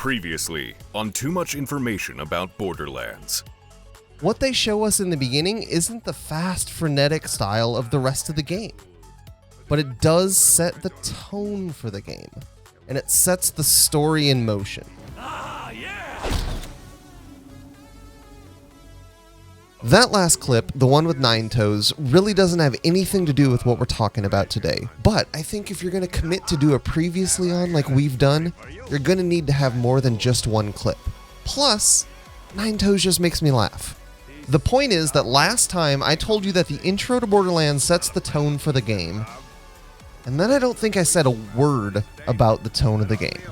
Previously on Too Much Information About Borderlands. What they show us in the beginning isn't the fast, frenetic style of the rest of the game, but it does set the tone for the game, and it sets the story in motion. That last clip, the one with Nine Toes, really doesn't have anything to do with what we're talking about today. But I think if you're going to commit to do a previously on like we've done, you're going to need to have more than just one clip. Plus, Nine Toes just makes me laugh. The point is that last time I told you that the intro to Borderlands sets the tone for the game, and then I don't think I said a word about the tone of the game.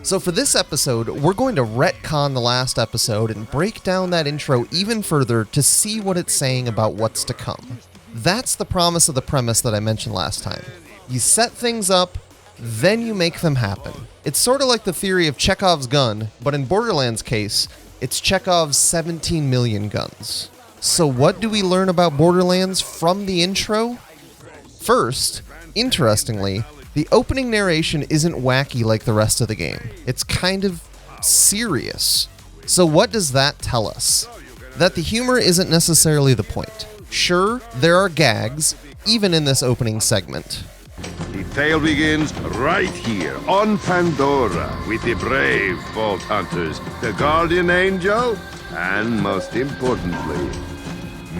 So for this episode, we're going to retcon the last episode and break down that intro even further to see what it's saying about what's to come. That's the promise of the premise that I mentioned last time. You set things up, then you make them happen. It's sort of like the theory of Chekhov's gun, but in Borderlands' case, it's Chekhov's 17 million guns. So what do we learn about Borderlands from the intro? First, interestingly, the opening narration isn't wacky like the rest of the game. It's kind of serious. So what does that tell us? That the humor isn't necessarily the point. Sure, there are gags, even in this opening segment. The tale begins right here on Pandora with the brave Vault Hunters, the Guardian Angel, and most importantly,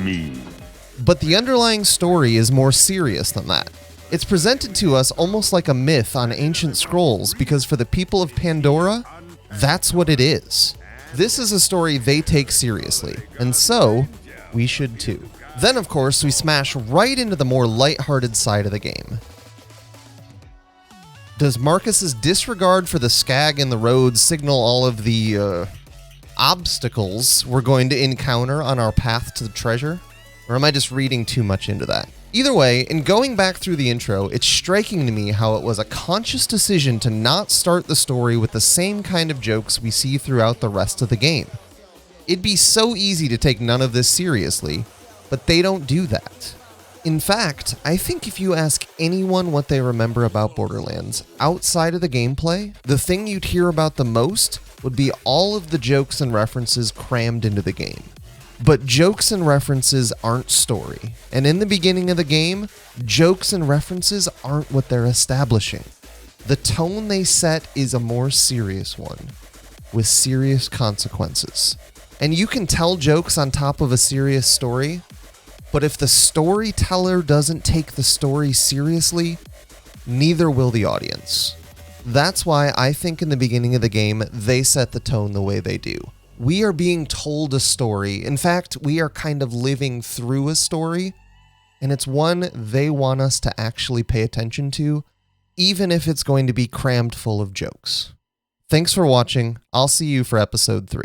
me. But the underlying story is more serious than that. It's presented to us almost like a myth on ancient scrolls because for the people of Pandora, that's what it is. This is a story they take seriously, and so we should too. Then, of course, we smash right into the more lighthearted side of the game. Does Marcus's disregard for the skag in the road signal all of the obstacles we're going to encounter on our path to the treasure? Or am I just reading too much into that? Either way, in going back through the intro, it's striking to me how it was a conscious decision to not start the story with the same kind of jokes we see throughout the rest of the game. It'd be so easy to take none of this seriously, but they don't do that. In fact, I think if you ask anyone what they remember about Borderlands, outside of the gameplay, the thing you'd hear about the most would be all of the jokes and references crammed into the game. But jokes and references aren't story. And in the beginning of the game, jokes and references aren't what they're establishing. The tone they set is a more serious one, with serious consequences. And you can tell jokes on top of a serious story, but if the storyteller doesn't take the story seriously, neither will the audience. That's why I think in the beginning of the game, they set the tone the way they do. We are being told a story. In fact, we are kind of living through a story, and it's one they want us to actually pay attention to, even if it's going to be crammed full of jokes. Thanks for watching. I'll see you for episode 3.